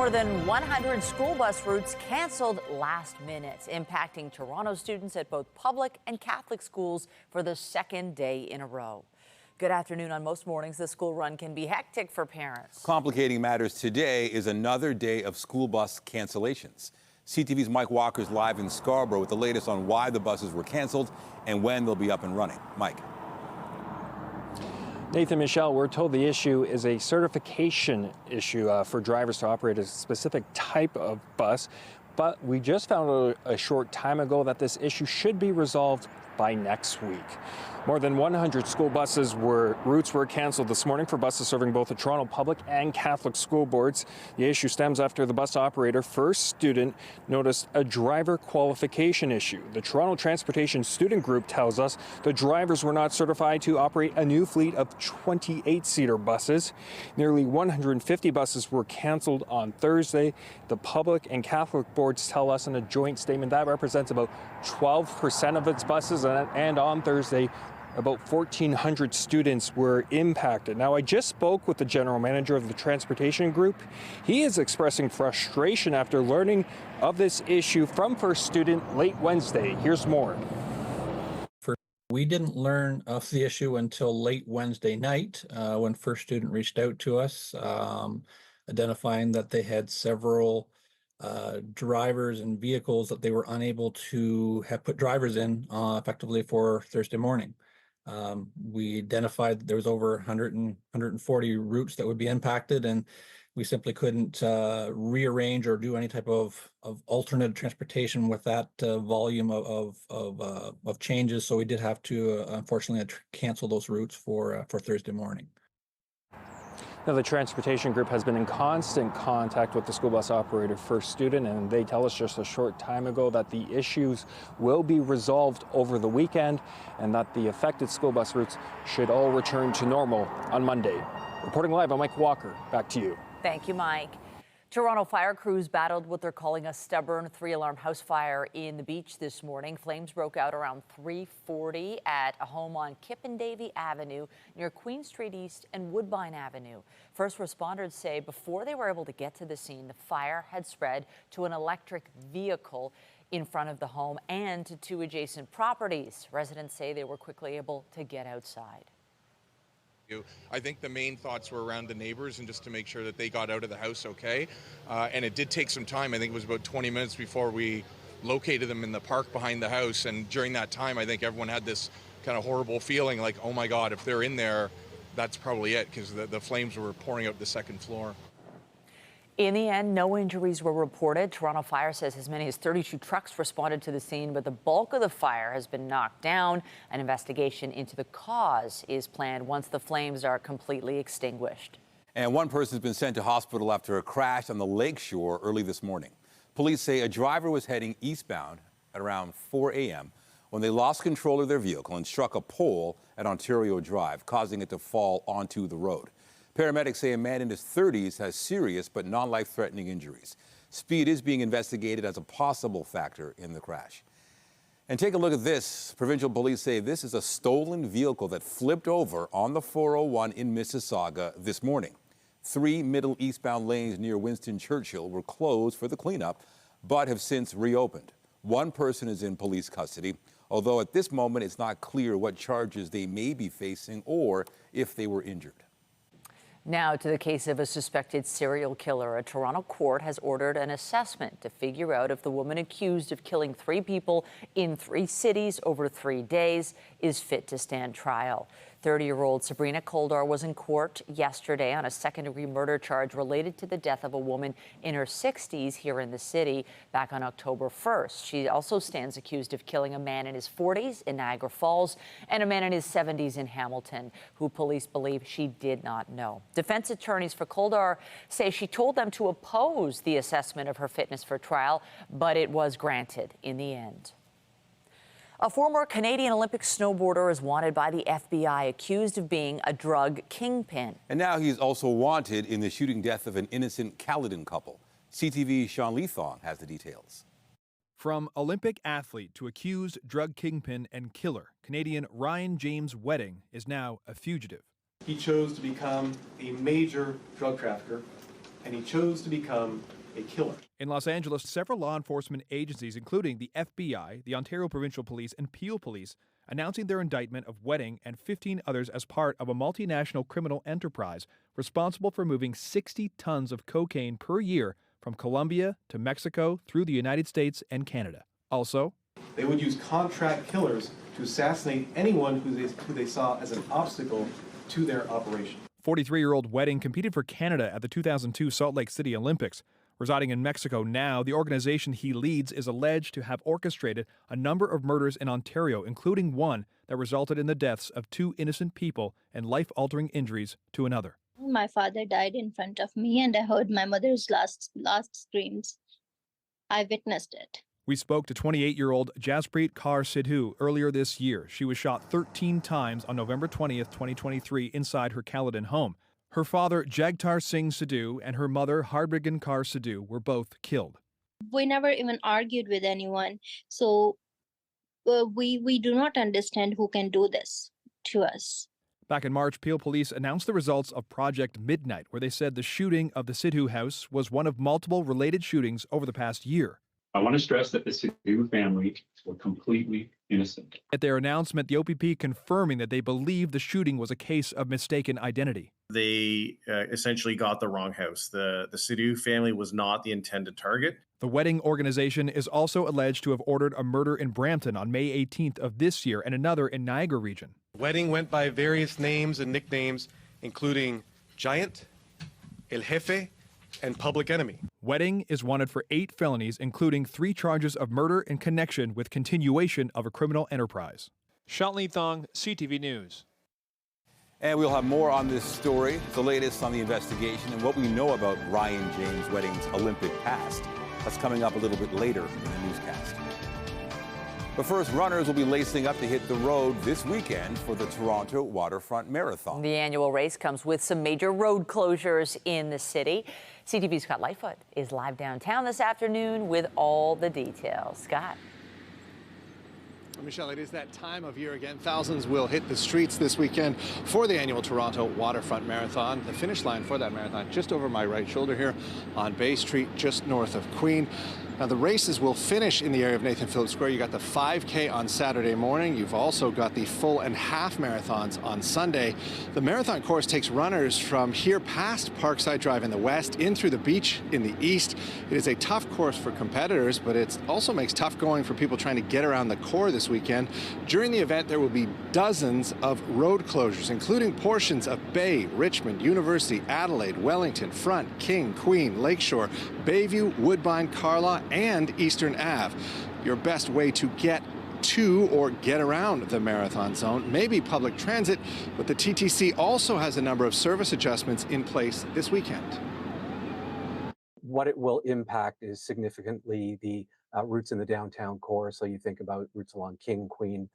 More than 100 school bus routes canceled last minute, impacting Toronto students at both public and Catholic schools for the second day in a row. Good afternoon. On most mornings, the school run can be hectic for parents. Complicating matters today is another day of school bus cancellations. CTV's Mike Walker's live in Scarborough with the latest on why the buses were canceled and when they'll be up and running. Mike. Nathan, Michelle, we're told the issue is a certification issue for drivers to operate a specific type of bus, but we just found out a short time ago that this issue should be resolved by next week. More than 100 school routes were canceled this morning for buses serving both the Toronto Public and Catholic school boards. The issue stems after the bus operator, First Student, noticed a driver qualification issue. The Toronto Transportation Student Group tells us the drivers were not certified to operate a new fleet of 28-seater buses. Nearly 150 buses were canceled on Thursday. The Public and Catholic boards tell us in a joint statement that represents about 12% of its buses, and on Thursday, about 1,400 students were impacted. Now, I just spoke with the general manager of the transportation group. He is expressing frustration after learning of this issue from First Student late Wednesday. Here's more. We didn't learn of the issue until late Wednesday night when First Student reached out to us, identifying that they had several drivers and vehicles that they were unable to have put drivers in effectively for Thursday morning. We identified that there was over 140 routes that would be impacted, and we simply couldn't rearrange or do any type of alternate transportation with that volume of changes. So we did have to unfortunately cancel those routes for Thursday morning. Now, the transportation group has been in constant contact with the school bus operator, First Student, and they tell us just a short time ago that the issues will be resolved over the weekend and that the affected school bus routes should all return to normal on Monday. Reporting live, I'm Mike Walker. Back to you. Thank you, Mike. Toronto fire crews battled what they're calling a stubborn 3-alarm house fire in the Beach this morning. Flames broke out around 3:40 at a home on Kippendavie Avenue near Queen Street East and Woodbine Avenue. First responders say before they were able to get to the scene, the fire had spread to an electric vehicle in front of the home and to 2 adjacent properties. Residents say they were quickly able to get outside. I think the main thoughts were around the neighbors and just to make sure that they got out of the house okay. And it did take some time. I think it was about 20 minutes before we located them in the park behind the house. And during that time, I think everyone had this kind of horrible feeling like, oh my God, if they're in there, that's probably it, because the flames were pouring out the second floor. In the end, no injuries were reported. Toronto Fire says as many as 32 trucks responded to the scene, but the bulk of the fire has been knocked down. An investigation into the cause is planned once the flames are completely extinguished. And one person has been sent to hospital after a crash on the lakeshore early this morning. Police say a driver was heading eastbound at around 4 a.m. when they lost control of their vehicle and struck a pole at Ontario Drive, causing it to fall onto the road. Paramedics say a man in his 30s has serious but non-life-threatening injuries. Speed is being investigated as a possible factor in the crash. And take a look at this. Provincial police say this is a stolen vehicle that flipped over on the 401 in Mississauga this morning. 3 middle eastbound lanes near Winston Churchill were closed for the cleanup, but have since reopened. One person is in police custody, although at this moment it's not clear what charges they may be facing or if they were injured. Now to the case of a suspected serial killer. A Toronto court has ordered an assessment to figure out if the woman accused of killing 3 people in 3 cities over 3 days is fit to stand trial. 30-year-old Sabrina Koldar was in court yesterday on a second-degree murder charge related to the death of a woman in her 60s here in the city back on October 1st. She also stands accused of killing a man in his 40s in Niagara Falls and a man in his 70s in Hamilton, who police believe she did not know. Defense attorneys for Koldar say she told them to oppose the assessment of her fitness for trial, but it was granted in the end. A former Canadian Olympic snowboarder is wanted by the FBI, accused of being a drug kingpin. And now he's also wanted in the shooting death of an innocent Caledon couple. CTV's Sean Leathong has the details. From Olympic athlete to accused drug kingpin and killer, Canadian Ryan James Wedding is now a fugitive. He chose to become a major drug trafficker, and he chose to become a killer. In Los Angeles, several law enforcement agencies, including the FBI, the Ontario Provincial Police, and Peel Police, announcing their indictment of Wedding and 15 others as part of a multinational criminal enterprise responsible for moving 60 tons of cocaine per year from Colombia to Mexico through the United States and Canada. Also, They would use contract killers to assassinate anyone who they saw as an obstacle to their operation. 43-year-old Wedding competed for Canada at the 2002 Salt Lake City Olympics. Residing in Mexico now, the organization he leads is alleged to have orchestrated a number of murders in Ontario, including one that resulted in the deaths of 2 innocent people and life-altering injuries to another. My father died in front of me, and I heard my mother's last screams. I witnessed it. We spoke to 28-year-old Jaspreet Kaur Sidhu earlier this year. She was shot 13 times on November 20th, 2023, inside her Caledon home. Her father, Jagtar Singh Sidhu, and her mother, Harbhajan Kaur Sidhu, were both killed. We never even argued with anyone, so we do not understand who can do this to us. Back in March, Peel Police announced the results of Project Midnight, where they said the shooting of the Sidhu house was one of multiple related shootings over the past year. I want to stress that the Sidhu family were completely innocent. At their announcement, the OPP confirming that they believe the shooting was a case of mistaken identity. They essentially got the wrong house. The Sidhu family was not the intended target. The Wedding organization is also alleged to have ordered a murder in Brampton on May 18th of this year and another in Niagara region. Wedding went by various names and nicknames, including Giant, El Jefe, and Public Enemy. Wedding is wanted for 8 felonies, including 3 charges of murder in connection with continuation of a criminal enterprise. Shantley Thong, CTV News. And we'll have more on this story, the latest on the investigation, and what we know about Ryan James Wedding's Olympic past. That's coming up a little bit later in the newscast. But first, runners will be lacing up to hit the road this weekend for the Toronto Waterfront Marathon. The annual race comes with some major road closures in the city. CTV's Scott Lightfoot is live downtown this afternoon with all the details. Scott. Michelle, it is that time of year again. Thousands will hit the streets this weekend for the annual Toronto Waterfront Marathon. The finish line for that marathon just over my right shoulder here on Bay Street, just north of Queen. Now, the races will finish in the area of Nathan Phillips Square. You got the 5K on Saturday morning. You've also got the full and half marathons on Sunday. The marathon course takes runners from here past Parkside Drive in the west, in through the beach in the east. It is a tough course for competitors, but it also makes tough going for people trying to get around the core this weekend. During the event, there will be dozens of road closures, including portions of Bay, Richmond, University, Adelaide, Wellington, Front, King, Queen, Lakeshore, Bayview, Woodbine, Carlaw, and Eastern Ave. Your best way to get to or get around the marathon zone may be public transit, but the TTC also has a number of service adjustments in place this weekend. What it will impact is significantly the routes in the downtown core. So you think about routes along King, Queen,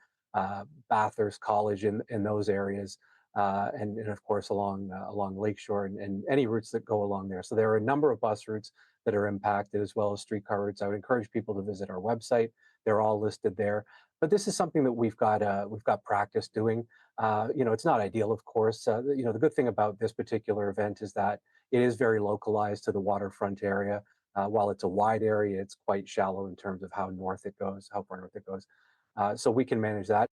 Bathurst, College, in those areas, and of course along Lakeshore and any routes that go along there. So there are a number of bus routes that are impacted, as well as streetcar routes. I would encourage people to visit our website. They're all listed there. But this is something that we've got practice doing. It's not ideal, of course. The good thing about this particular event is that it is very localized to the waterfront area. While it's a wide area, it's quite shallow in terms of how far north it goes. So we can manage that.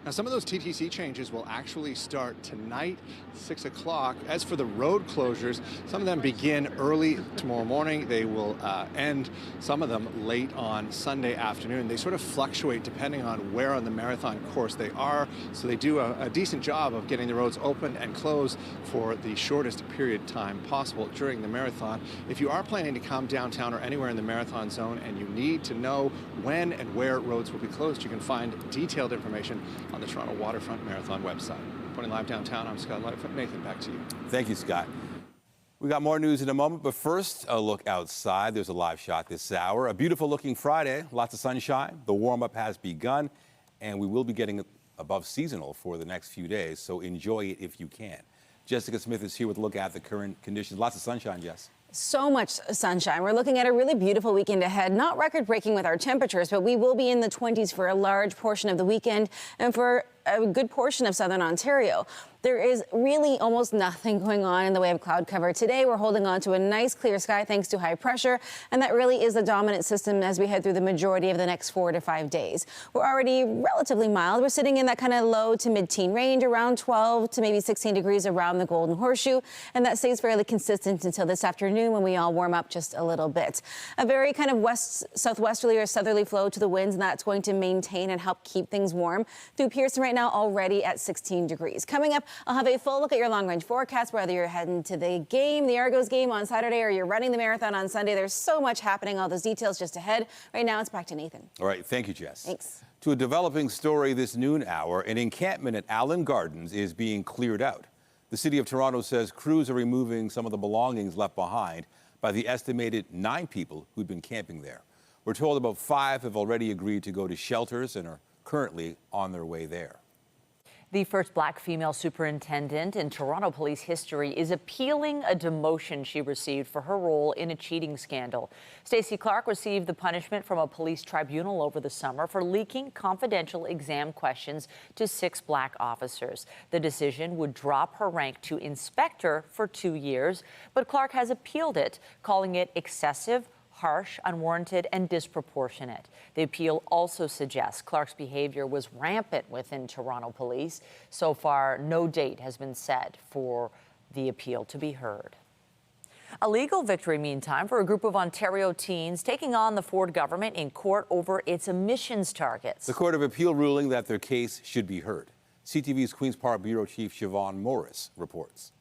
Now, some of those TTC changes will actually start tonight, 6 o'clock. As for the road closures, some of them begin early tomorrow morning. They will end, some of them, late on Sunday afternoon. They sort of fluctuate depending on where on the marathon course they are. So they do a decent job of getting the roads open and closed for the shortest period of time possible during the marathon. If you are planning to come downtown or anywhere in the marathon zone and you need to know when and where roads will be closed, you can find detailed information on the Toronto Waterfront Marathon website. Reporting live downtown, I'm Scott Lightfoot. Nathan, back to you. Thank you, Scott. We got more news in a moment, but first, a look outside. There's a live shot this hour. A beautiful looking Friday, lots of sunshine. The warm-up has begun, and we will be getting above seasonal for the next few days, so enjoy it if you can. Jessica Smith is here with a look at the current conditions. Lots of sunshine, Jess. So much sunshine. We're looking at a really beautiful weekend ahead. Not record-breaking with our temperatures, but we will be in the 20s for a large portion of the weekend and for a good portion of southern Ontario. There is really almost nothing going on in the way of cloud cover today. We're holding on to a nice clear sky thanks to high pressure, and that really is the dominant system as we head through the majority of the next 4 to 5 days. We're already relatively mild. We're sitting in that kind of low to mid-teen range, around 12 to maybe 16 degrees around the Golden Horseshoe, and that stays fairly consistent until this afternoon when we all warm up just a little bit. A very kind of southwesterly or southerly flow to the winds, and that's going to maintain and help keep things warm. Through Pearson right now, already at 16 degrees. Coming up, I'll have a full look at your long-range forecast, whether you're heading to the game, the Argos game on Saturday, or you're running the marathon on Sunday. There's so much happening. All those details just ahead. Right now, it's back to Nathan. All right. Thank you, Jess. Thanks. To a developing story this noon hour, an encampment at Allen Gardens is being cleared out. The City of Toronto says crews are removing some of the belongings left behind by the estimated 9 people who'd been camping there. We're told about 5 have already agreed to go to shelters and are currently on their way there. The first Black female superintendent in Toronto police history is appealing a demotion she received for her role in a cheating scandal. Stacey Clark received the punishment from a police tribunal over the summer for leaking confidential exam questions to 6 Black officers. The decision would drop her rank to inspector for 2 years, but Clark has appealed it, calling it excessive, harsh, unwarranted, and disproportionate. The appeal also suggests Clark's behavior was rampant within Toronto police. So far, no date has been set for the appeal to be heard. A legal victory, meantime, for a group of Ontario teens taking on the Ford government in court over its emissions targets. The Court of Appeal ruling that their case should be heard. CTV's Queen's Park Bureau Chief Siobhan Morris reports.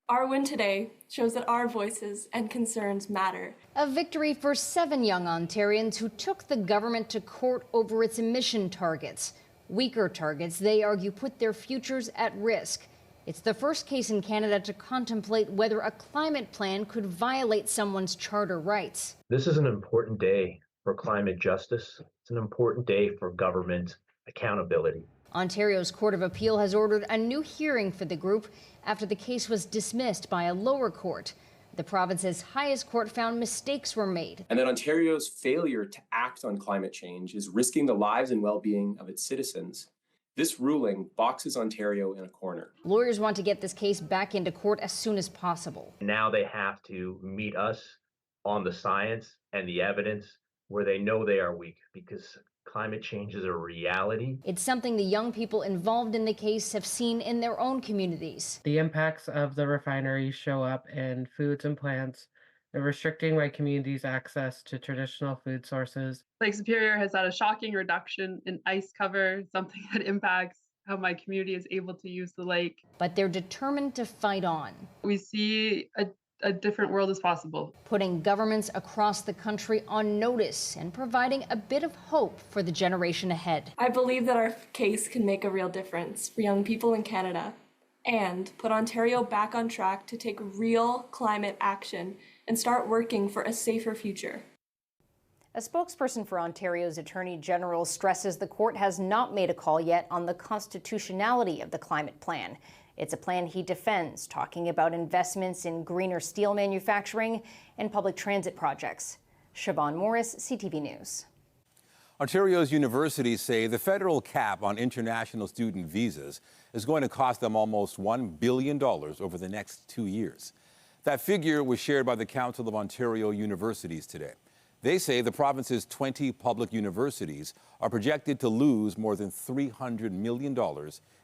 Our win today shows that our voices and concerns matter. A victory for 7 young Ontarians who took the government to court over its emission targets. Weaker targets, they argue, put their futures at risk. It's the first case in Canada to contemplate whether a climate plan could violate someone's charter rights. This is an important day for climate justice. It's an important day for government accountability. Ontario's Court of Appeal has ordered a new hearing for the group after the case was dismissed by a lower court. The province's highest court found mistakes were made. And that Ontario's failure to act on climate change is risking the lives and well-being of its citizens. This ruling boxes Ontario in a corner. Lawyers want to get this case back into court as soon as possible. Now they have to meet us on the science and the evidence where they know they are weak, because climate change is a reality. It's something the young people involved in the case have seen in their own communities. The impacts of the refineries show up in foods and plants. They're restricting my community's access to traditional food sources. Lake Superior has had a shocking reduction in ice cover, something that impacts how my community is able to use the lake. But they're determined to fight on. We see a different world is possible. Putting governments across the country on notice and providing a bit of hope for the generation ahead. I believe that our case can make a real difference for young people in Canada and put Ontario back on track to take real climate action and start working for a safer future. A spokesperson for Ontario's Attorney General stresses the court has not made a call yet on the constitutionality of the climate plan. It's a plan he defends, talking about investments in greener steel manufacturing and public transit projects. Siobhan Morris, CTV News. Ontario's universities say the federal cap on international student visas is going to cost them almost $1 billion over the next 2 years. That figure was shared by the Council of Ontario Universities today. They say the province's 20 public universities are projected to lose more than $300 million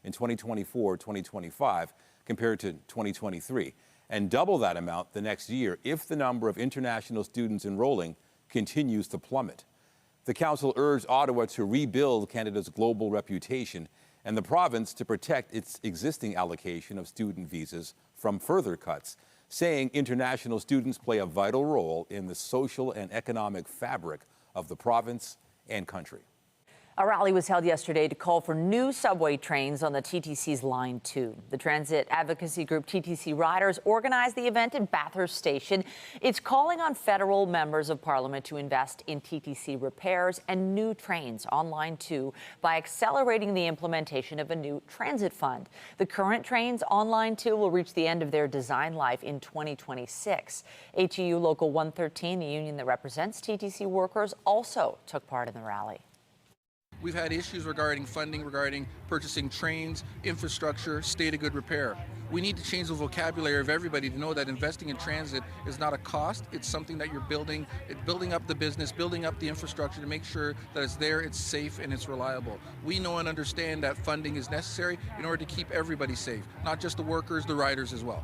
in 2024-2025 compared to 2023, and double that amount the next year if the number of international students enrolling continues to plummet. The council urged Ottawa to rebuild Canada's global reputation and the province to protect its existing allocation of student visas from further cuts, saying international students play a vital role in the social and economic fabric of the province and country. A rally was held yesterday to call for new subway trains on the TTC's Line 2. The transit advocacy group TTC Riders organized the event in Bathurst Station. It's calling on federal members of parliament to invest in TTC repairs and new trains on Line 2 by accelerating the implementation of a new transit fund. The current trains on Line 2 will reach the end of their design life in 2026. HEU Local 113, the union that represents TTC workers, also took part in the rally. We've had issues regarding funding, regarding purchasing trains, infrastructure, state of good repair. We need to change the vocabulary of everybody to know that investing in transit is not a cost. It's something that you're building up the business, building up the infrastructure to make sure that it's there, it's safe, and it's reliable. We know and understand that funding is necessary in order to keep everybody safe, not just the workers, the riders as well.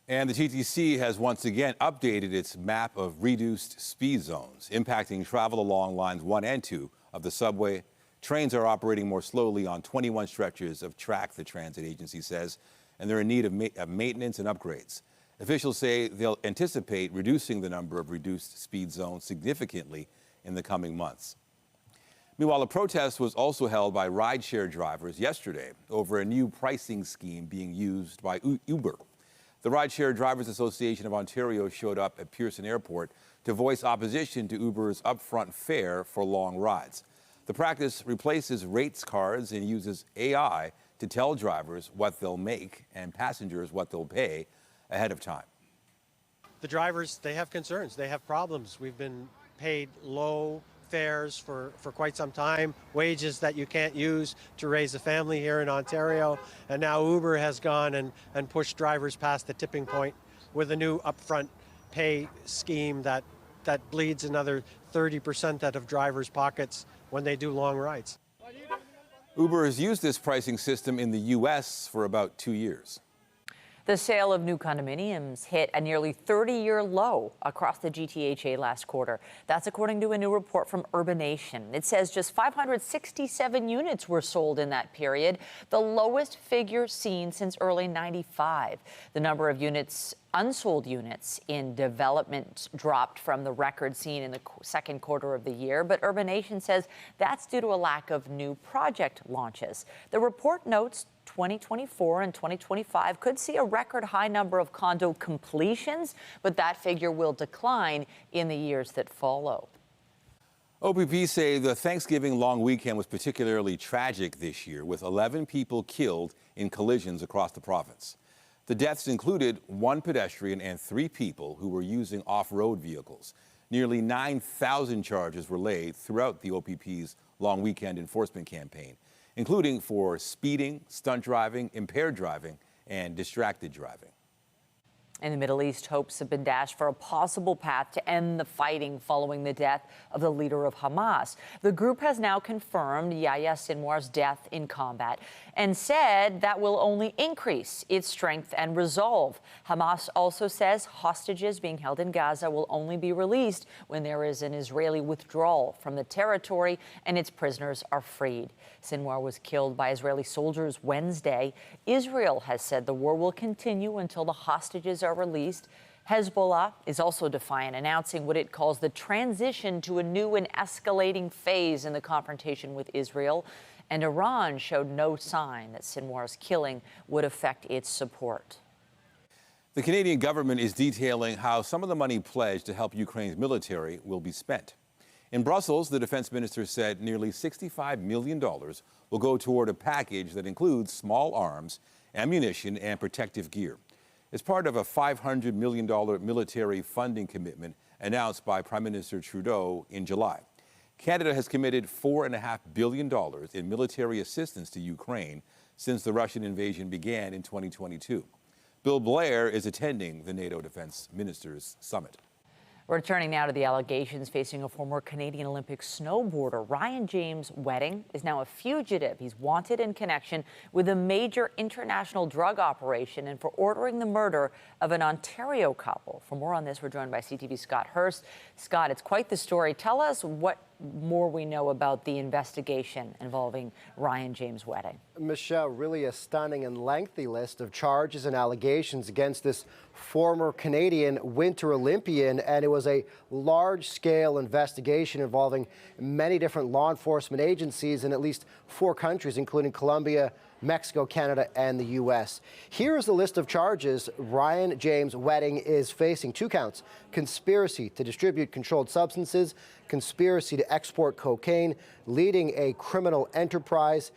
And the TTC has once again updated its map of reduced speed zones, impacting travel along lines 1 and 2 of the subway. Trains are operating more slowly on 21 stretches of track, the transit agency says, and they're in need of maintenance and upgrades. Officials say they'll anticipate reducing the number of reduced speed zones significantly in the coming months. Meanwhile, a protest was also held by rideshare drivers yesterday over a new pricing scheme being used by Uber. The Rideshare Drivers Association of Ontario showed up at Pearson Airport to voice opposition to Uber's upfront fare for long rides. The practice replaces rates cards and uses AI to tell drivers what they'll make and passengers what they'll pay ahead of time. The drivers, they have concerns. They have problems. We've been paid low fares for quite some time, wages that you can't use to raise a family here in Ontario. And now Uber has gone and pushed drivers past the tipping point with a new upfront pay scheme that bleeds another 30% out of drivers' pockets when they do long rides. Uber has used this pricing system in the U.S. for about 2 years. The sale of new condominiums hit a nearly 30-year low across the GTHA last quarter. That's according to a new report from Urbanation. It says just 567 units were sold in that period, the lowest figure seen since early '95. The number of unsold units in development dropped from the record seen in the second quarter of the year, but Urbanation says that's due to a lack of new project launches. The report notes 2024 and 2025 could see a record high number of condo completions, but that figure will decline in the years that follow. OPP say the Thanksgiving long weekend was particularly tragic this year, with 11 people killed in collisions across the province. The deaths included 1 pedestrian and 3 people who were using off-road vehicles. Nearly 9,000 charges were laid throughout the OPP's long weekend enforcement campaign, including for speeding, stunt driving, impaired driving, and distracted driving. In the Middle East, hopes have been dashed for a possible path to end the fighting following the death of the leader of Hamas. The group has now confirmed Yahya Sinwar's death in combat and said that will only increase its strength and resolve. Hamas also says hostages being held in Gaza will only be released when there is an Israeli withdrawal from the territory and its prisoners are freed. Sinwar was killed by Israeli soldiers Wednesday. Israel has said the war will continue until the hostages are released. Hezbollah is also defiant, announcing what it calls the transition to a new and escalating phase in the confrontation with Israel. And Iran showed no sign that Sinwar's killing would affect its support. The Canadian government is detailing how some of the money pledged to help Ukraine's military will be spent. In Brussels, the defense minister said nearly $65 million will go toward a package that includes small arms, ammunition, and protective gear. It's part of a $500 million military funding commitment announced by Prime Minister Trudeau in July. Canada has committed $4.5 billion in military assistance to Ukraine since the Russian invasion began in 2022. Bill Blair is attending the NATO Defense Ministers Summit. Returning now to the allegations facing a former Canadian Olympic snowboarder, Ryan James' wedding is now a fugitive. He's wanted in connection with a major international drug operation and for ordering the murder of an Ontario couple. For more on this, we're joined by CTV's Scott Hurst. Scott, it's quite the story. Tell us what more we know about the investigation involving Ryan James' wedding. Michelle, really a stunning and lengthy list of charges and allegations against this former Canadian Winter Olympian, and it was a large-scale investigation involving many different law enforcement agencies in at least 4 countries, including Colombia, Mexico, Canada, and the U.S. Here is the list of charges Ryan James' wedding is facing. 2 counts: conspiracy to distribute controlled substances, conspiracy to export cocaine, leading a criminal enterprise,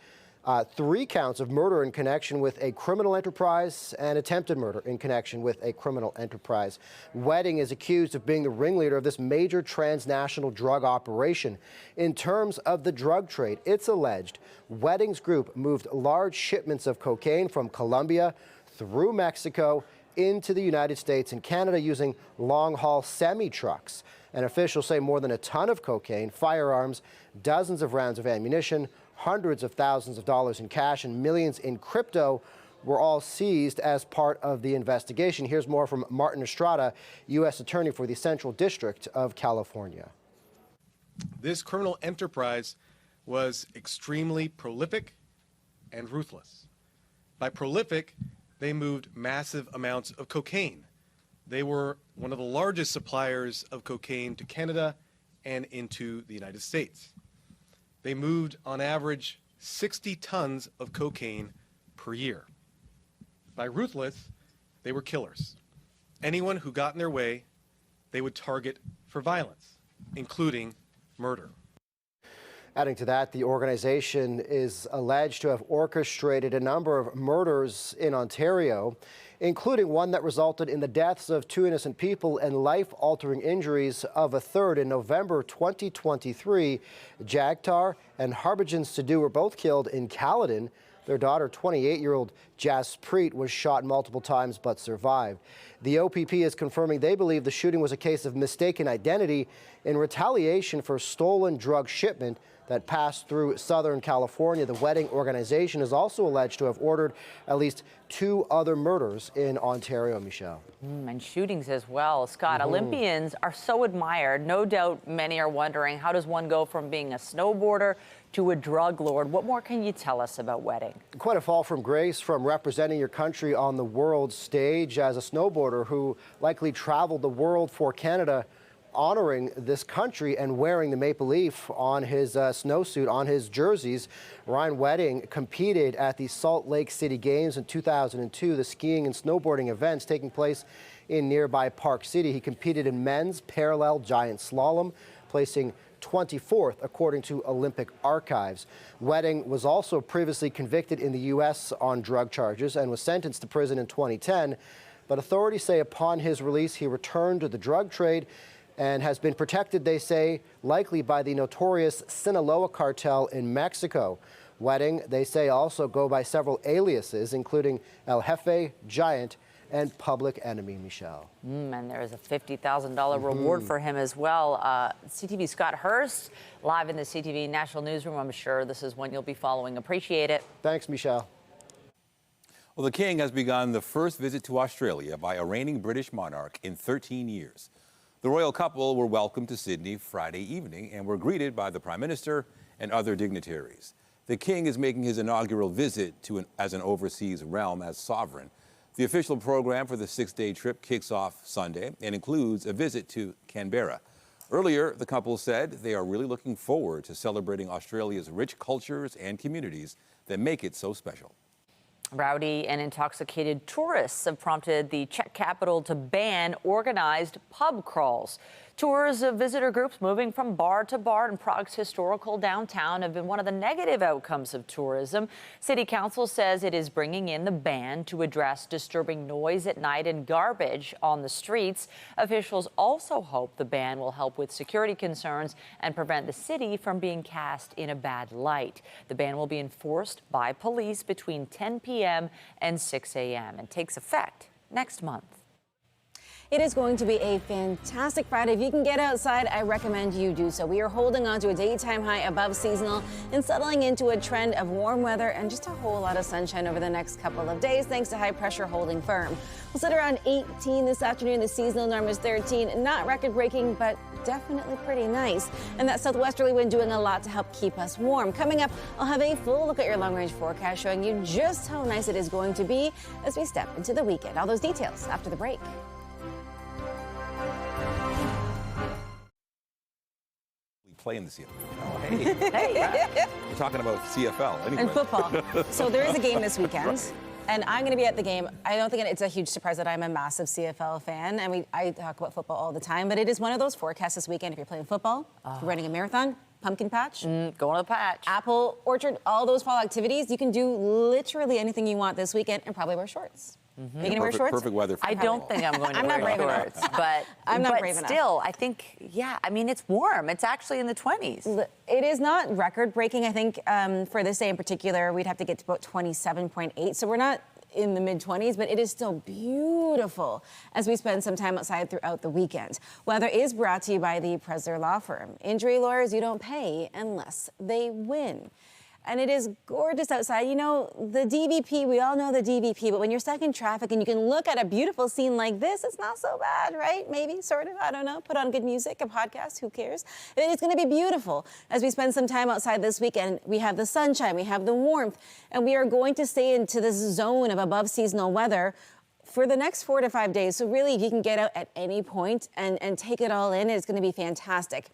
3 counts of murder in connection with a criminal enterprise and attempted murder in connection with a criminal enterprise. Wedding is accused of being the ringleader of this major transnational drug operation. In terms of the drug trade, it's alleged Wedding's group moved large shipments of cocaine from Colombia through Mexico into the United States and Canada using long-haul semi-trucks. And officials say more than a ton of cocaine, firearms, dozens of rounds of ammunition, hundreds of thousands of dollars in cash, and millions in crypto were all seized as part of the investigation. Here's more from Martin Estrada, U.S. Attorney for the Central District of California. This criminal enterprise was extremely prolific and ruthless. By prolific, they moved massive amounts of cocaine. They were one of the largest suppliers of cocaine to Canada and into the United States. They moved, on average, 60 tons of cocaine per year. By ruthless, they were killers. Anyone who got in their way, they would target for violence, including murder. Adding to that, the organization is alleged to have orchestrated a number of murders in Ontario, including one that resulted in the deaths of 2 innocent people and life-altering injuries of a third. In November 2023, Jagtar and Harbhajan Sidhu were both killed in Caledon. Their daughter, 28-year-old Jaspreet, was shot multiple times but survived. The OPP is confirming they believe the shooting was a case of mistaken identity in retaliation for stolen drug shipment that passed through Southern California. The Wedding organization is also alleged to have ordered at least 2 other murders in Ontario, Michelle. And shootings as well. Scott, Olympians are so admired. No doubt many are wondering, how does one go from being a snowboarder to a drug lord? What more can you tell us about Wedding? Quite a fall from grace from representing your country on the world stage as a snowboarder who likely traveled the world for Canada, honoring this country and wearing the maple leaf on his snowsuit, on his jerseys. Ryan Wedding competed at the Salt Lake City Games in 2002, the skiing and snowboarding events taking place in nearby Park City. He competed in men's parallel giant slalom, placing 24th according to Olympic archives. Wedding was also previously convicted in the U.S. on drug charges and was sentenced to prison in 2010. But authorities say upon his release, he returned to the drug trade and has been protected, they say, likely by the notorious Sinaloa cartel in Mexico. Wedding, they say, also go by several aliases, including El Jefe, Giant, and Public Enemy, Michelle. And there is a $50,000 reward for him as well. CTV Scott Hurst, live in the CTV National Newsroom. I'm sure this is one you'll be following. Appreciate it. Thanks, Michelle. Well, the King has begun the first visit to Australia by a reigning British monarch in 13 years. The royal couple were welcomed to Sydney Friday evening and were greeted by the Prime Minister and other dignitaries. The King is making his inaugural visit as an overseas realm as sovereign. The official program for the 6-day trip kicks off Sunday and includes a visit to Canberra. Earlier, the couple said they are really looking forward to celebrating Australia's rich cultures and communities that make it so special. Rowdy and intoxicated tourists have prompted the Czech capital to ban organized pub crawls. Tours of visitor groups moving from bar to bar in Prague's historical downtown have been one of the negative outcomes of tourism. City Council says it is bringing in the ban to address disturbing noise at night and garbage on the streets. Officials also hope the ban will help with security concerns and prevent the city from being cast in a bad light. The ban will be enforced by police between 10 p.m. and 6 a.m. and takes effect next month. It is going to be a fantastic Friday. If you can get outside, I recommend you do so. We are holding on to a daytime high above seasonal and settling into a trend of warm weather and just a whole lot of sunshine over the next couple of days, thanks to high pressure holding firm. We'll sit around 18 this afternoon. The seasonal norm is 13. Not record-breaking, but definitely pretty nice. And that southwesterly wind doing a lot to help keep us warm. Coming up, I'll have a full look at your long-range forecast showing you just how nice it is going to be as we step into the weekend. All those details after the break. Play in the CFL. Oh, hey. We're talking about CFL anyway. And football. So there is a game this weekend. Right. And I'm going to be at the game. I don't think it's a huge surprise that I'm a massive CFL fan. I talk about football all the time, but it is one of those forecasts this weekend. If you're playing football, if you're running a marathon, pumpkin patch, Going to the patch, apple orchard, all those fall activities. You can do literally anything you want this weekend and probably wear shorts. Are you going to wear shorts? Perfect weather. I don't think I'm going to wear shorts, but I'm not brave enough. Still, I think, yeah, I mean, it's warm. It's actually in the 20s. It is not record-breaking. I think for this day in particular, we'd have to get to about 27.8. So we're not in the mid-20s, but it is still beautiful as we spend some time outside throughout the weekend. Weather is brought to you by the Presler Law Firm. Injury lawyers you don't pay unless they win. And it is gorgeous outside. You know, the DVP, we all know the DVP, but when you're stuck in traffic and you can look at a beautiful scene like this, it's not so bad, right? Maybe, sort of, I don't know. Put on good music, a podcast, who cares? It's gonna be beautiful. As we spend some time outside this weekend, we have the sunshine, we have the warmth, and we are going to stay into this zone of above seasonal weather for the next 4 to 5 days. So really, you can get out at any point and take it all in. It's gonna be fantastic.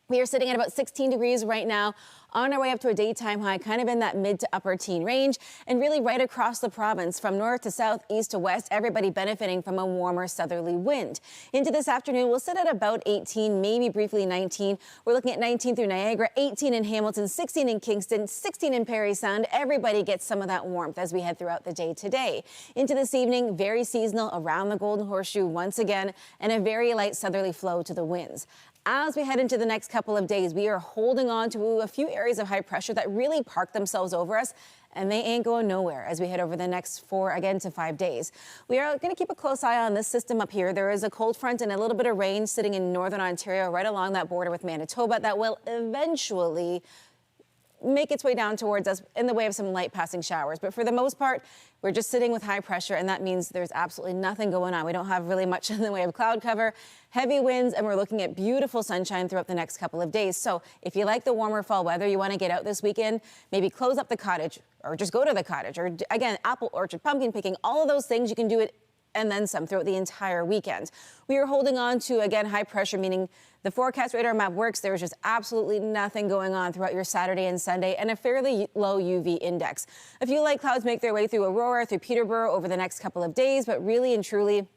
We are sitting at about 16 degrees right now, on our way up to a daytime high, kind of in that mid to upper teen range, and really right across the province, from north to south, east to west, everybody benefiting from a warmer southerly wind. Into this afternoon, we'll sit at about 18, maybe briefly 19. We're looking at 19 through Niagara, 18 in Hamilton, 16 in Kingston, 16 in Parry Sound. Everybody gets some of that warmth as we head throughout the day today. Into this evening, very seasonal around the Golden Horseshoe once again, and a very light southerly flow to the winds. As we head into the next couple of days, we are holding on to a few areas of high pressure that really park themselves over us, and they ain't going nowhere as we head over the next 4 to 5 days. We are going to keep a close eye on this system up here. There is a cold front and a little bit of rain sitting in northern Ontario right along that border with Manitoba that will eventually make its way down towards us in the way of some light passing showers. But for the most part, we're just sitting with high pressure, and that means there's absolutely nothing going on. We don't have really much in the way of cloud cover, heavy winds, and we're looking at beautiful sunshine throughout the next couple of days. So if you like the warmer fall weather, you want to get out this weekend, maybe close up the cottage or just go to the cottage, or again, apple orchard, pumpkin picking, all of those things, you can do it and then some throughout the entire weekend. We are holding on to, again, high pressure, meaning the forecast radar map works. There is just absolutely nothing going on throughout your Saturday and Sunday, and a fairly low UV index. A few light clouds make their way through Aurora, through Peterborough over the next couple of days, but really and truly,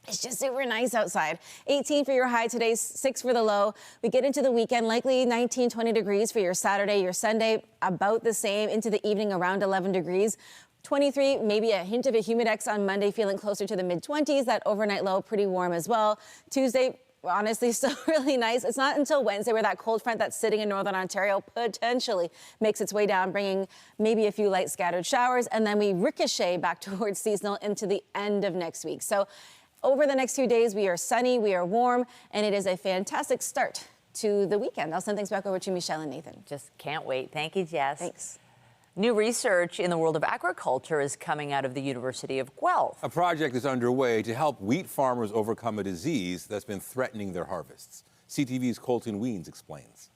it's just super nice outside. 18 for your high today, 6 for the low. We get into the weekend, likely 19, 20 degrees for your Saturday, your Sunday, about the same. Into the evening, around 11 degrees. 23, maybe a hint of a humidex on Monday, feeling closer to the mid-20s. That overnight low, pretty warm as well. Tuesday, honestly, still really nice. It's not until Wednesday where that cold front that's sitting in northern Ontario potentially makes its way down, bringing maybe a few light scattered showers, and then we ricochet back towards seasonal into the end of next week. So over the next few days, we are sunny, we are warm, and it is a fantastic start to the weekend. I'll send things back over to Michelle and Nathan. Just can't wait. Thank you, Jess. Thanks. New research in the world of agriculture is coming out of the University of Guelph. A project is underway to help wheat farmers overcome a disease that's been threatening their harvests. CTV's Colton Weens explains.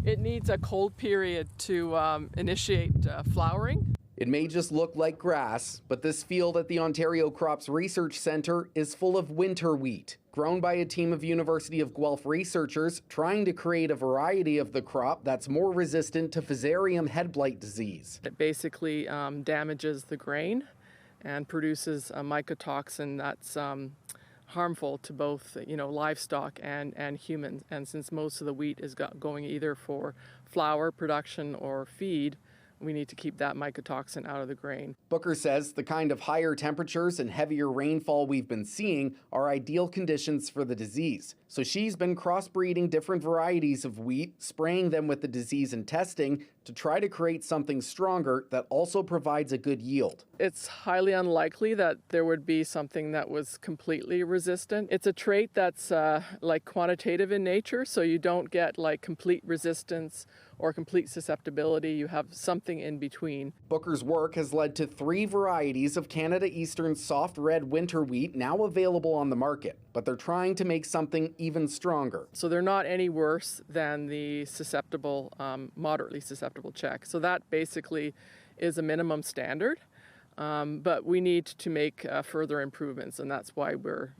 It needs a cold period to initiate flowering. It may just look like grass, but this field at the Ontario Crops Research Centre is full of winter wheat, grown by a team of University of Guelph researchers trying to create a variety of the crop that's more resistant to Fusarium head blight disease. It basically damages the grain and produces a mycotoxin that's harmful to both, livestock and humans. And since most of the wheat is going either for flour production or feed, we need to keep that mycotoxin out of the grain. Booker says the kind of higher temperatures and heavier rainfall we've been seeing are ideal conditions for the disease. So she's been crossbreeding different varieties of wheat, spraying them with the disease and testing to try to create something stronger that also provides a good yield. It's highly unlikely that there would be something that was completely resistant. It's a trait that's like quantitative in nature, so you don't get like complete resistance or complete susceptibility. You have something in between. Booker's work has led to 3 varieties of Canada Eastern's soft red winter wheat now available on the market, but they're trying to make something even stronger. So they're not any worse than the susceptible, moderately susceptible check. So that basically is a minimum standard, but we need to make further improvements, and that's why we're,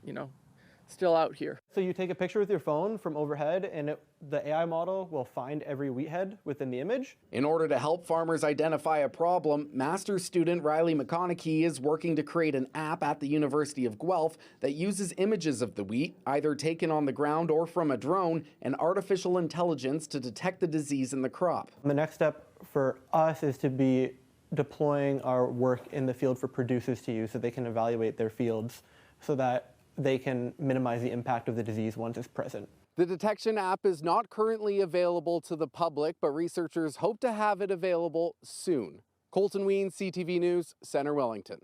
still out here. So you take a picture with your phone from overhead and it the AI model will find every wheat head within the image. In order to help farmers identify a problem, master's student Riley McConaughey is working to create an app at the University of Guelph that uses images of the wheat, either taken on the ground or from a drone, and artificial intelligence to detect the disease in the crop. The next step for us is to be deploying our work in the field for producers to use so they can evaluate their fields so that they can minimize the impact of the disease once it's present. The detection app is not currently available to the public, but researchers hope to have it available soon. Colton Ween, CTV News, Centre Wellington.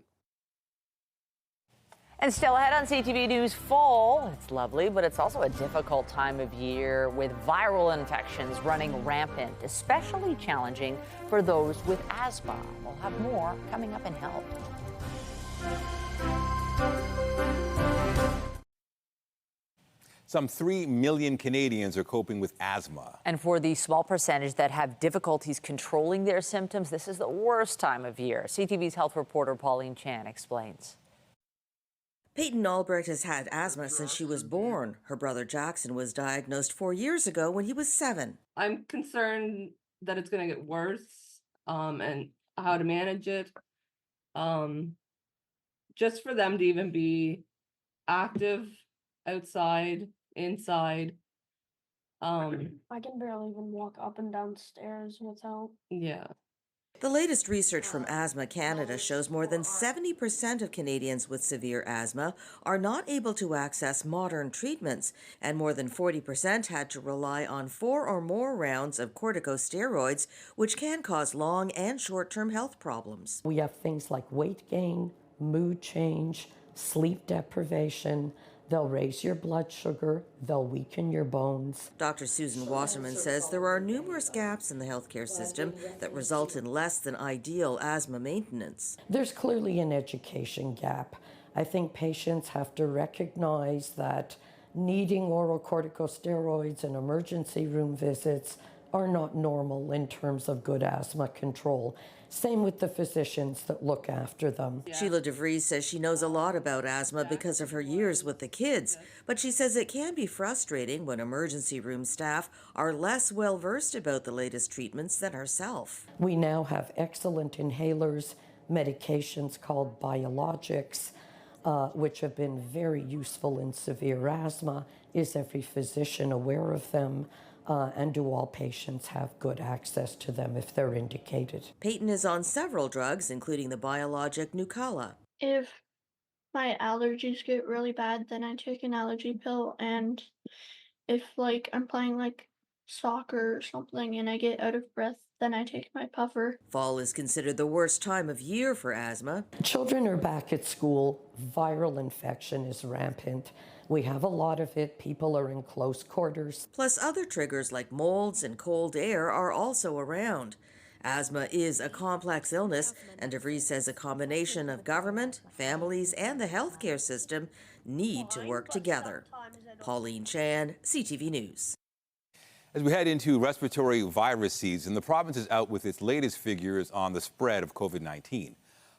And still ahead on CTV News, fall. It's lovely, but it's also a difficult time of year with viral infections running rampant, especially challenging for those with asthma. We'll have more coming up in Health. Some 3 million Canadians are coping with asthma. And for the small percentage that have difficulties controlling their symptoms, this is the worst time of year. CTV's health reporter Pauline Chan explains. Peyton Albrecht has had asthma since she was born. Her brother Jackson was diagnosed 4 years ago when he was 7. I'm concerned that it's going to get worse and how to manage it. Just for them to even be active outside, inside. I can barely even walk up and down stairs without. Yeah. The latest research from Asthma Canada shows more than 70% of Canadians with severe asthma are not able to access modern treatments, and more than 40% had to rely on 4 or more rounds of corticosteroids, which can cause long and short-term health problems. We have things like weight gain, mood change, sleep deprivation. They'll raise your blood sugar, they'll weaken your bones. Dr. Susan Wasserman says there are numerous gaps in the healthcare system that result in less than ideal asthma maintenance. There's clearly an education gap. I think patients have to recognize that needing oral corticosteroids and emergency room visits are not normal in terms of good asthma control. Same with the physicians that look after them. Sheila DeVries says she knows a lot about asthma because of her years with the kids, but she says it can be frustrating when emergency room staff are less well versed about the latest treatments than herself. We now have excellent inhalers, medications called biologics, which have been very useful in severe asthma. Is every physician aware of them? And do all patients have good access to them if they're indicated? Peyton is on several drugs, including the biologic Nucala. If my allergies get really bad, then I take an allergy pill, and if I'm playing soccer or something and I get out of breath, then I take my puffer. Fall is considered the worst time of year for asthma. Children are back at school. Viral infection is rampant. We have a lot of it. People are in close quarters. Plus other triggers like molds and cold air are also around. Asthma is a complex illness, and DeVries says a combination of government, families, and the healthcare system need to work together. Pauline Chan, CTV News. As we head into respiratory virus season, the province is out with its latest figures on the spread of COVID-19.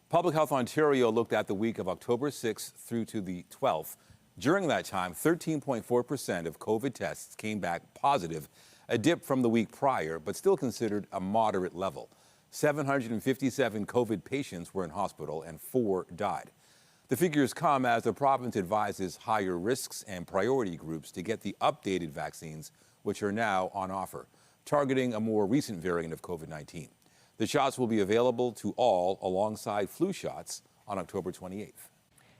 Public Health Ontario looked at the week of October 6th through to the 12th. During that time, 13.4% of COVID tests came back positive, a dip from the week prior, but still considered a moderate level. 757 COVID patients were in hospital and 4 died. The figures come as the province advises higher risks and priority groups to get the updated vaccines, which are now on offer, targeting a more recent variant of COVID-19. The shots will be available to all alongside flu shots on October 28th.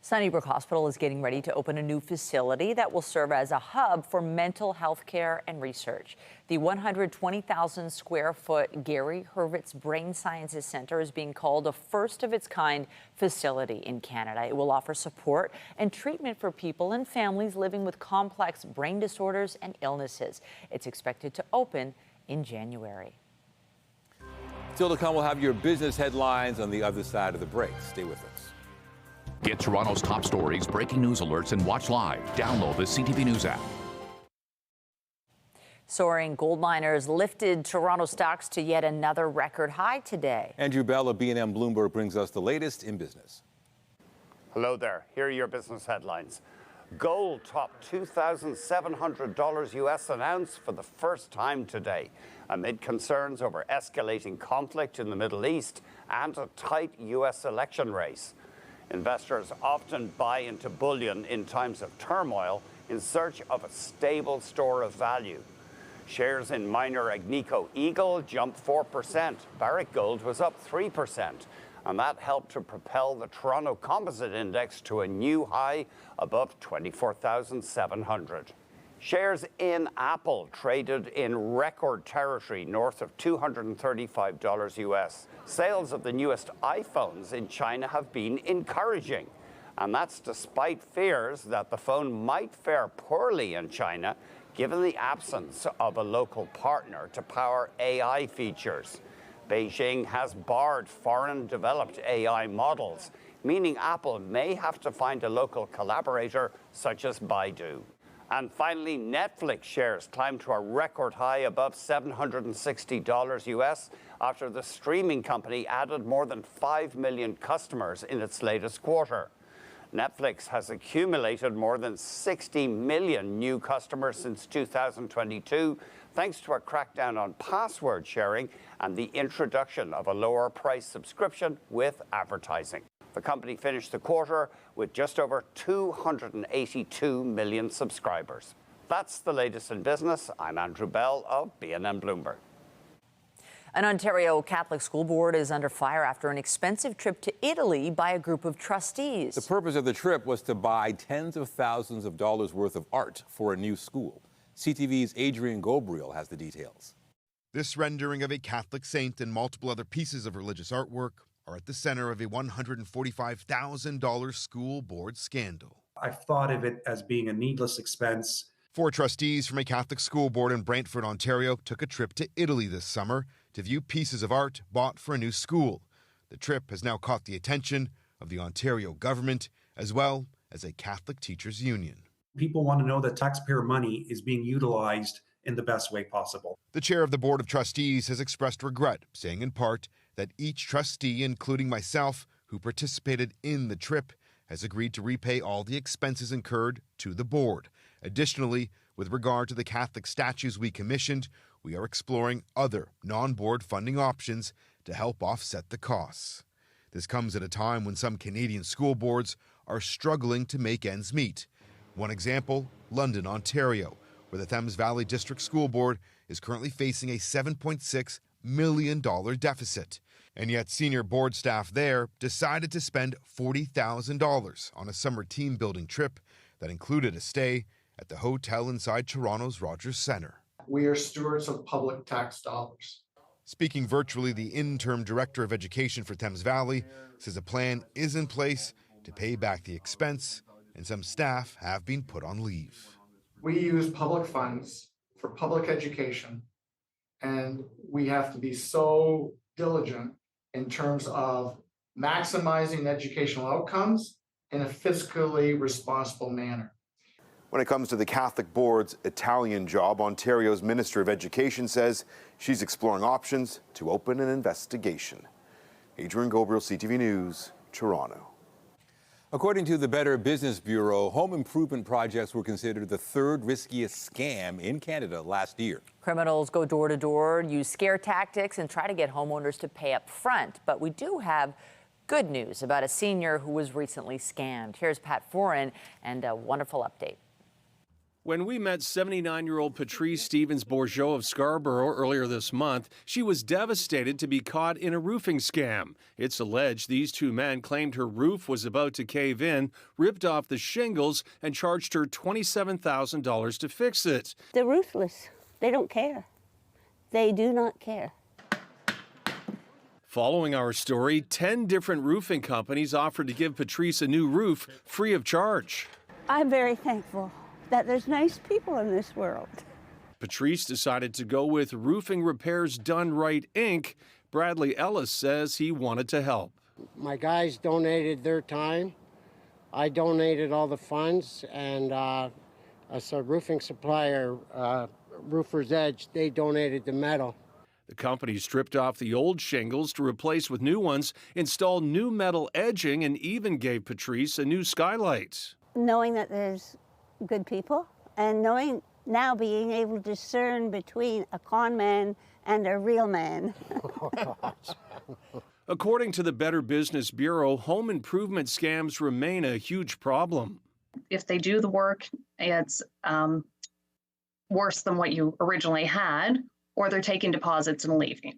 Sunnybrook Hospital is getting ready to open a new facility that will serve as a hub for mental health care and research. The 120,000 square foot Gary Hurwitz Brain Sciences Center is being called a first of its kind facility in Canada. It will offer support and treatment for people and families living with complex brain disorders and illnesses. It's expected to open in January. Still to come, we'll have your business headlines on the other side of the break. Stay with us. Get Toronto's top stories, breaking news alerts, and watch live. Download the CTV News app. Soaring gold miners lifted Toronto stocks to yet another record high today. Andrew Bell of B&M Bloomberg brings us the latest in business. Hello there. Here are your business headlines. Gold topped $2,700 US an ounce for the first time today, amid concerns over escalating conflict in the Middle East and a tight US election race. Investors often buy into bullion in times of turmoil in search of a stable store of value. Shares in miner Agnico Eagle jumped 4%. Barrick Gold was up 3%. And that helped to propel the Toronto Composite Index to a new high above 24,700. Shares in Apple traded in record territory north of $235 US. Sales of the newest iPhones in China have been encouraging. And that's despite fears that the phone might fare poorly in China given the absence of a local partner to power AI features. Beijing has barred foreign-developed AI models, meaning Apple may have to find a local collaborator such as Baidu. And finally, Netflix shares climbed to a record high above $760 US after the streaming company added more than 5 million customers in its latest quarter. Netflix has accumulated more than 60 million new customers since 2022, thanks to a crackdown on password sharing and the introduction of a lower price subscription with advertising. The company finished the quarter with just over 282 million subscribers. That's the latest in business. I'm Andrew Bell of BNN Bloomberg. An Ontario Catholic school board is under fire after an expensive trip to Italy by a group of trustees. The purpose of the trip was to buy tens of thousands of dollars worth of art for a new school. CTV's Adrian Gobriel has the details. This rendering of a Catholic saint and multiple other pieces of religious artwork are at the center of a $145,000 school board scandal. I've thought of it as being a needless expense. 4 trustees from a Catholic school board in Brantford, Ontario, took a trip to Italy this summer to view pieces of art bought for a new school. The trip has now caught the attention of the Ontario government as well as a Catholic teachers union. People want to know that taxpayer money is being utilized in the best way possible. The chair of the Board of Trustees has expressed regret, saying in part that each trustee, including myself, who participated in the trip, has agreed to repay all the expenses incurred to the board. Additionally, with regard to the Catholic statues we commissioned, we are exploring other non-board funding options to help offset the costs. This comes at a time when some Canadian school boards are struggling to make ends meet. One example, London, Ontario, where the Thames Valley District School Board is currently facing a $7.6 million deficit. And yet senior board staff there decided to spend $40,000 on a summer team building trip that included a stay at the hotel inside Toronto's Rogers Centre. We are stewards of public tax dollars. Speaking virtually, the interim director of education for Thames Valley says a plan is in place to pay back the expense, and some staff have been put on leave. We use public funds for public education, and we have to be so diligent in terms of maximizing educational outcomes in a fiscally responsible manner. When it comes to the Catholic Board's Italian job, Ontario's Minister of Education says she's exploring options to open an investigation. Adrian Gobriel, CTV News, Toronto. According to the Better Business Bureau, home improvement projects were considered the third riskiest scam in Canada last year. Criminals go door to door, use scare tactics, and try to get homeowners to pay up front. But we do have good news about a senior who was recently scammed. Here's Pat Foran and a wonderful update. When we met 79-year-old Patrice Stevens-Bourgeot of Scarborough earlier this month, she was devastated to be caught in a roofing scam. It's alleged these two men claimed her roof was about to cave in, ripped off the shingles, and charged her $27,000 to fix it. They're ruthless. They don't care. They do not care. Following our story, 10 different roofing companies offered to give Patrice a new roof free of charge. I'm very thankful that there's nice people in this world. Patrice decided to go with Roofing Repairs Done Right, Inc. Bradley Ellis says he wanted to help. My guys donated their time. I donated all the funds, and as a roofing supplier, Roofer's Edge, they donated the metal. The company stripped off the old shingles to replace with new ones, installed new metal edging, and even gave Patrice a new skylight. knowing that there's good people and now being able to discern between a con man and a real man. According to the Better Business Bureau, home improvement scams remain a huge problem. If they do the work, it's worse than what you originally had, or they're taking deposits and leaving.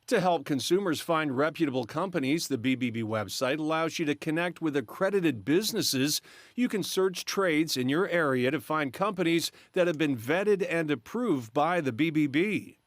To help consumers find reputable companies, the BBB website allows you to connect with accredited businesses. You can search trades in your area to find companies that have been vetted and approved by the BBB.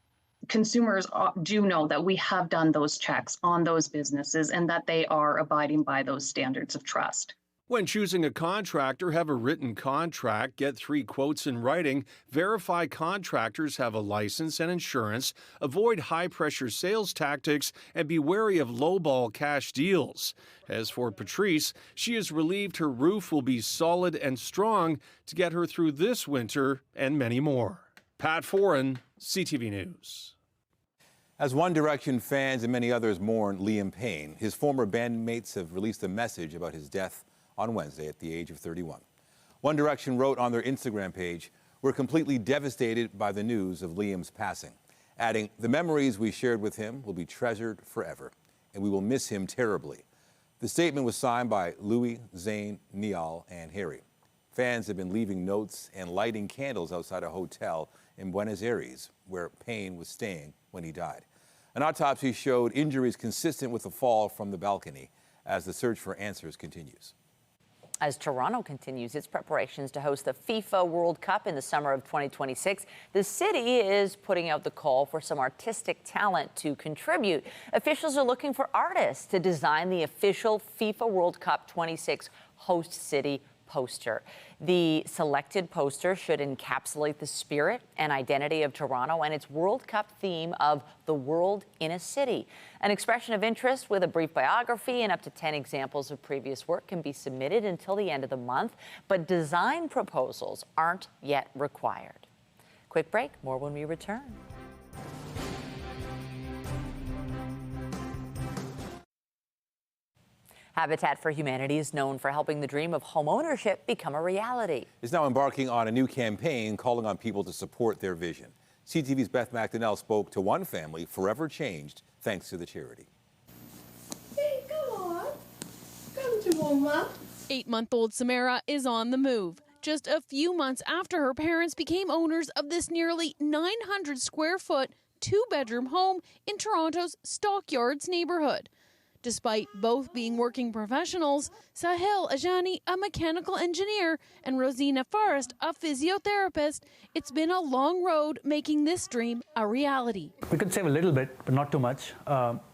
Consumers do know that we have done those checks on those businesses and that they are abiding by those standards of trust. When choosing a contractor, have a written contract, get 3 quotes in writing, verify contractors have a license and insurance, avoid high-pressure sales tactics, and be wary of lowball cash deals. As for Patrice, she is relieved her roof will be solid and strong to get her through this winter and many more. Pat Foran, CTV News. As One Direction fans and many others mourn Liam Payne, his former bandmates have released a message about his death on Wednesday at the age of 31. One Direction wrote on their Instagram page, "We're completely devastated by the news of Liam's passing," adding, "The memories we shared with him will be treasured forever, and we will miss him terribly." The statement was signed by Louis, Zayn, Niall, and Harry. Fans have been leaving notes and lighting candles outside a hotel in Buenos Aires, where Payne was staying when he died. An autopsy showed injuries consistent with a fall from the balcony as the search for answers continues. As Toronto continues its preparations to host the FIFA World Cup in the summer of 2026, the city is putting out the call for some artistic talent to contribute. Officials are looking for artists to design the official FIFA World Cup 26 host city poster. The selected poster should encapsulate the spirit and identity of Toronto and its World Cup theme of the world in a city. An expression of interest with a brief biography and up to 10 examples of previous work can be submitted until the end of the month, but design proposals aren't yet required. Quick break, more when we return. Habitat for Humanity is known for helping the dream of homeownership become a reality. It's now embarking on a new campaign calling on people to support their vision. CTV's Beth McDonnell spoke to one family forever changed thanks to the charity. Hey, come on. Come to Mama. 8-month-old Samara is on the move. Just a few months after her parents became owners of this nearly 900 square foot, 2-bedroom home in Toronto's Stockyards neighborhood. Despite both being working professionals, Sahil Ajani, a mechanical engineer, and Rosina Forrest, a physiotherapist, it's been a long road making this dream a reality. We could save a little bit, but not too much,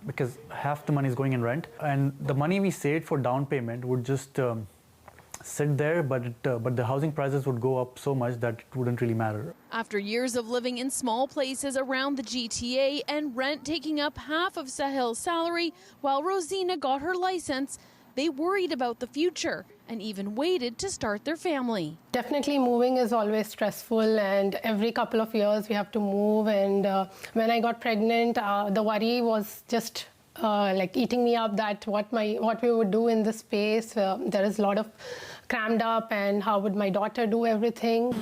because half the money is going in rent. And the money we saved for down payment would just sit there, but the housing prices would go up so much that it wouldn't really matter. After years of living in small places around the GTA and rent taking up half of Sahil's salary while Rosina got her license, they worried about the future and even waited to start their family. Definitely moving is always stressful, and every couple of years we have to move. And when I got pregnant, the worry was just like eating me up, that what we would do in this space. There is a lot of crammed up, and how would my daughter do everything?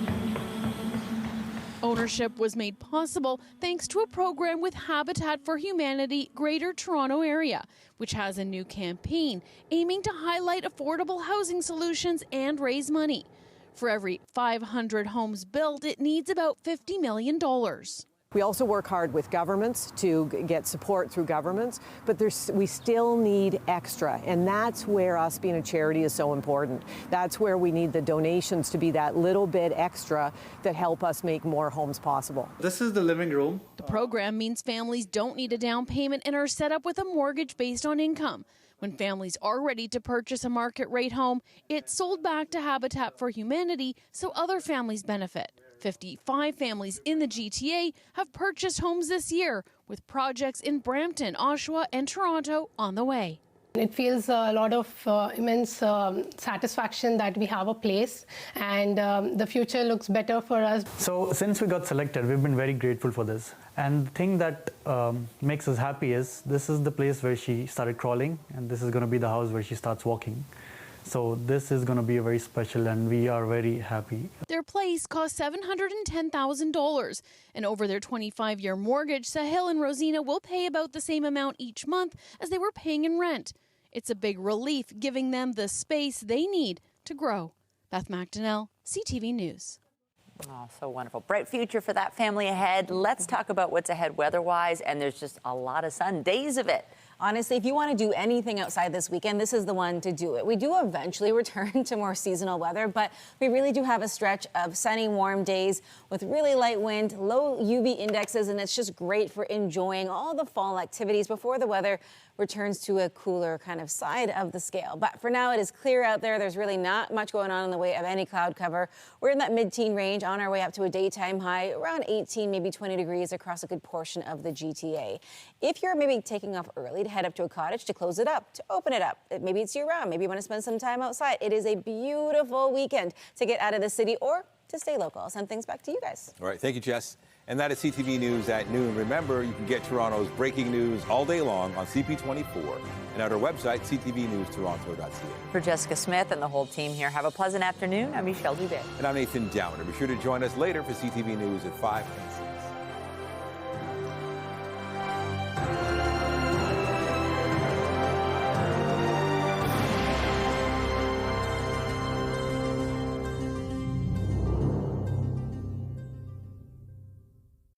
Ownership was made possible thanks to a program with Habitat for Humanity Greater Toronto Area, which has a new campaign aiming to highlight affordable housing solutions and raise money. For every 500 homes built, it needs about $50 million. We also work hard with governments to get support through governments, but we still need extra, and that's where us being a charity is so important. That's where we need the donations to be that little bit extra that help us make more homes possible. This is the living room. The program means families don't need a down payment and are set up with a mortgage based on income. When families are ready to purchase a market rate home, it's sold back to Habitat for Humanity so other families benefit. 55 families in the GTA have purchased homes this year, with projects in Brampton, Oshawa, and Toronto on the way. It feels a lot of immense satisfaction that we have a place, and the future looks better for us. So since we got selected, we've been very grateful for this. And the thing that makes us happy is this is the place where she started crawling, and this is going to be the house where she starts walking. So this is going to be very special, and we are very happy. Their place cost $710,000, and over their 25-year mortgage, Sahil and Rosina will pay about the same amount each month as they were paying in rent. It's a big relief, giving them the space they need to grow. Beth McDonnell, CTV News. Oh, so wonderful. Bright future for that family ahead. Let's talk about what's ahead weather-wise, and there's just a lot of sun, days of it. Honestly, if you want to do anything outside this weekend, this is the one to do it. We do eventually return to more seasonal weather, but we really do have a stretch of sunny, warm days with really light wind, low UV indexes, and it's just great for enjoying all the fall activities before the weather returns to a cooler kind of side of the scale. But for now, it is clear out there. There's really not much going on in the way of any cloud cover. We're in that mid-teen range, on our way up to a daytime high, around 18, maybe 20 degrees across a good portion of the GTA. If you're maybe taking off early to head up to a cottage, to close it up, to open it up, maybe it's year-round, maybe you want to spend some time outside, it is a beautiful weekend to get out of the city or to stay local. I'll send things back to you guys. All right, thank you, Jess. And that is CTV News at noon. Remember, you can get Toronto's breaking news all day long on CP24 and at our website, ctvnewstoronto.ca. For Jessica Smith and the whole team here, have a pleasant afternoon. I'm Michelle Dubé. And I'm Nathan Downer. Be sure to join us later for CTV News at 5 and 6.